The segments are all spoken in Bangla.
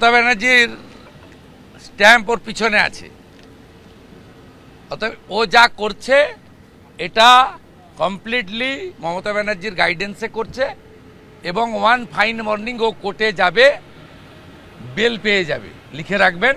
মমতা ব্যানার্জির স্ট্যাম্প ওর পিছনে আছে, অতএব ও যা করছে এটা কমপ্লিটলি মমতা ব্যানার্জির গাইডেন্সে করছে এবং ওয়ান ফাইন মর্নিং ও কোর্টে যাবে, বেল পেয়ে যাবে, লিখে রাখবেন,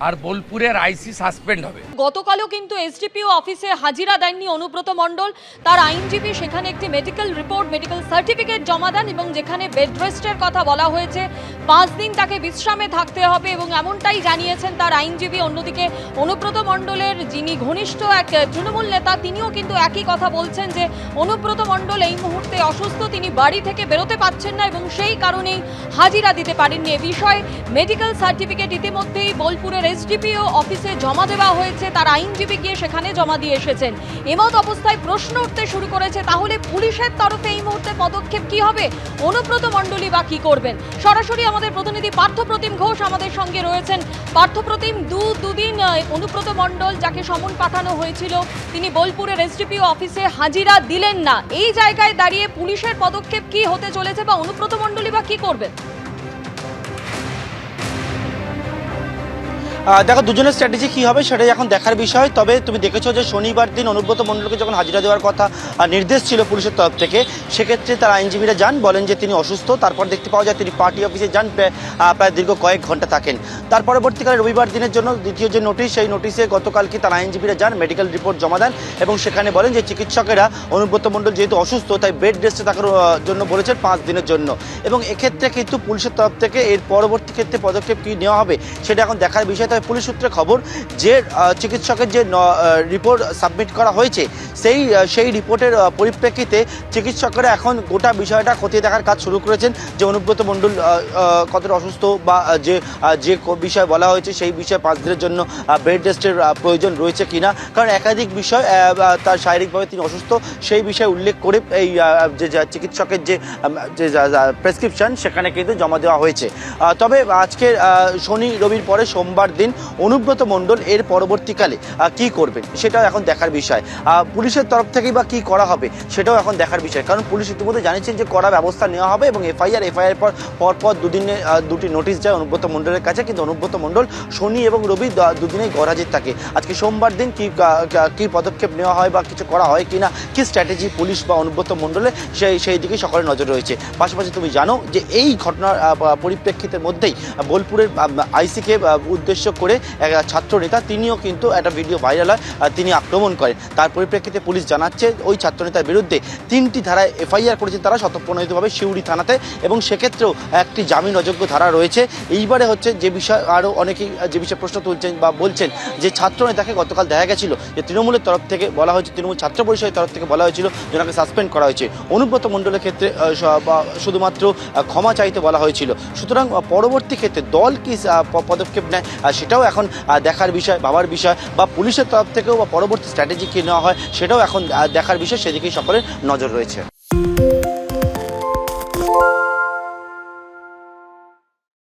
আর বোলপুরের আইসি সাসপেন্ড হবে। গতকালও কিন্তু এসডিপিও অফিসে হাজিরা দেননি অনুব্রত মণ্ডল। তার আইনজীবী সেখানে একটি মেডিকেল রিপোর্ট, মেডিকেল সার্টিফিকেট জমা দেন এবং যেখানে বেড রেস্টের কথা বলা হয়েছে, 5 দিন তাকে বিশ্রামে থাকতে হবে এবং এমনটাই জানিয়েছেন তার আইনজীবী। অন্যদিকে অনুব্রত মণ্ডলের যিনি ঘনিষ্ঠ এক তৃণমূল নেতা, তিনিও কিন্তু একই কথা বলছেন যে অনুব্রত মণ্ডল এই মুহূর্তে অসুস্থ, তিনি বাড়ি থেকে বেরোতে পারছেন না এবং সেই কারণেই হাজিরা দিতে পারেননি। এ বিষয়ে মেডিকেল সার্টিফিকেট ইতিমধ্যেই বোলপুরের এসডিপিও অফিসে জমা দেওয়া হয়েছে, তার আইনজীবী গিয়ে সেখানে জমা দিয়ে এসেছেন। এমত অবস্থায় প্রশ্ন উঠতে শুরু করেছে, তাহলে পুলিশের তরফে এই মুহূর্তে পদক্ষেপ কি হবে, অনুব্রত মণ্ডলী বা কি করবেন? সরাসরি আমাদের প্রতিনিধি পার্থপ্রতিম ঘোষ আমাদের সঙ্গে রয়েছেন। পার্থপ্রতিম, দুদিন অনুব্রত মণ্ডল, যাকে সমন পাঠানো হয়েছিল, তিনি বোলপুরের এসডিপিও অফিসে হাজিরা দিলেন না। এই জায়গায় দাঁড়িয়ে পুলিশের পদক্ষেপ কি হতে চলেছে বা অনুব্রত মণ্ডলী বা কি করবেন? দেখো, দুজনের স্ট্র্যাটেজি কী হবে সেটাই এখন দেখার বিষয়। তবে তুমি দেখেছো যে শনিবার দিন অনুব্রত মণ্ডলকে যখন হাজিরা দেওয়ার কথা নির্দেশ ছিল পুলিশের তরফ থেকে, সেক্ষেত্রে তার আইনজীবীরা যান, বলেন যে তিনি অসুস্থ। তারপর দেখতে পাওয়া যায় তিনি পার্টি অফিসে যান, প্রায় দীর্ঘ কয়েক ঘন্টা থাকেন। তার পরবর্তীকালে রবিবার দিনের জন্য দ্বিতীয় যে নোটিশ, সেই নোটিশে গতকালকে তার আইনজীবীরা যান, মেডিকেল রিপোর্ট জমা দেন এবং সেখানে বলেন যে চিকিৎসকেরা অনুব্রত মণ্ডল যেহেতু অসুস্থ, তাই বেড রেস্টে থাকার জন্য বলেছেন 5 দিনের জন্য। এবং এক্ষেত্রে কিন্তু পুলিশের তরফ থেকে এর পরবর্তী ক্ষেত্রে পদক্ষেপ কী নেওয়া হবে সেটা এখন দেখার বিষয়। তবে পুলিশ সূত্রে খবর যে চিকিৎসকের যে রিপোর্ট সাবমিট করা হয়েছে, সেই রিপোর্টের পরিপ্রেক্ষিতে চিকিৎসকরা এখন গোটা বিষয়টা খতিয়ে দেখার কাজ শুরু করেছেন যে অনুব্রত মণ্ডল কতটা অসুস্থ বা যে বিষয় বলা হয়েছে সেই বিষয়ে 5 দিনের জন্য বেড রেস্টের প্রয়োজন রয়েছে কিনা। কারণ একাধিক বিষয় তার শারীরিকভাবে তিনি অসুস্থ সেই বিষয়ে উল্লেখ করে এই যে চিকিৎসকের যে প্রেসক্রিপশন সেখানে কিন্তু জমা দেওয়া হয়েছে। তবে আজকে শনি রবির পরে সোমবার দিন অনুব্রত মণ্ডল এর পরবর্তীকালে কি করবেন সেটাও এখন দেখার বিষয়। পুলিশের তরফ থেকেই বা কী করা হবে সেটাও এখন দেখার বিষয়, কারণ পুলিশ ইতিমধ্যে জানিয়েছেন যে কড়া ব্যবস্থা নেওয়া হবে এবং এফআইআর পর দুটি নোটিশ যায় অনুব্রত মণ্ডলের কাছে। কিন্তু অনুব্রত মণ্ডল শনি এবং রবি দুদিনেই গরহাজির থাকে। আজকে সোমবার দিন কি পদক্ষেপ নেওয়া হয় বা কিছু করা হয় কিনা, কি স্ট্র্যাটেজি পুলিশ বা অনুব্রত মণ্ডলের সেই দিকে সকলের নজর রয়েছে। পাশাপাশি তুমি জানো যে এই ঘটনার পরিপ্রেক্ষিতের মধ্যেই বোলপুরের আইসিকে উদ্দেশ্য করে এক ছাত্র নেতা, তিনিও কিন্তু একটা ভিডিও ভাইরাল হয়, তিনি আক্রমণ করেন। তার পরিপ্রেক্ষিতে পুলিশ জানাচ্ছে ওই ছাত্রনেতার বিরুদ্ধে 3টি ধারায় এফআইআর করেছেন তারা স্বতঃপ্রণোদিতভাবে সিউড়ি থানাতে, এবং সেক্ষেত্রেও একটি জামিন অযোগ্য ধারা রয়েছে। এইবারে হচ্ছে যে বিষয় আরও অনেকেই যে বিষয়ে প্রশ্ন তুলছেন বা বলছেন যে ছাত্রনেতাকে গতকাল দেখা গেছিল যে তৃণমূলের তরফ থেকে বলা হয়েছে, তৃণমূল ছাত্র পরিষদের তরফ থেকে বলা হয়েছিল যেনাকে সাসপেন্ড করা হয়েছে। অনুব্রত মণ্ডলের ক্ষেত্রে শুধুমাত্র ক্ষমা চাইতে বলা হয়েছিল। সুতরাং পরবর্তী ক্ষেত্রে দল কি পদক্ষেপ নেয় সেটাও এখন দেখার বিষয়, ভাবার বিষয়, বা পুলিশের তরফ থেকেও বা পরবর্তী স্ট্র্যাটেজি কী নেওয়া হয় সেটাও এখন দেখার বিষয়। সেদিকেই সকলের নজর রয়েছে।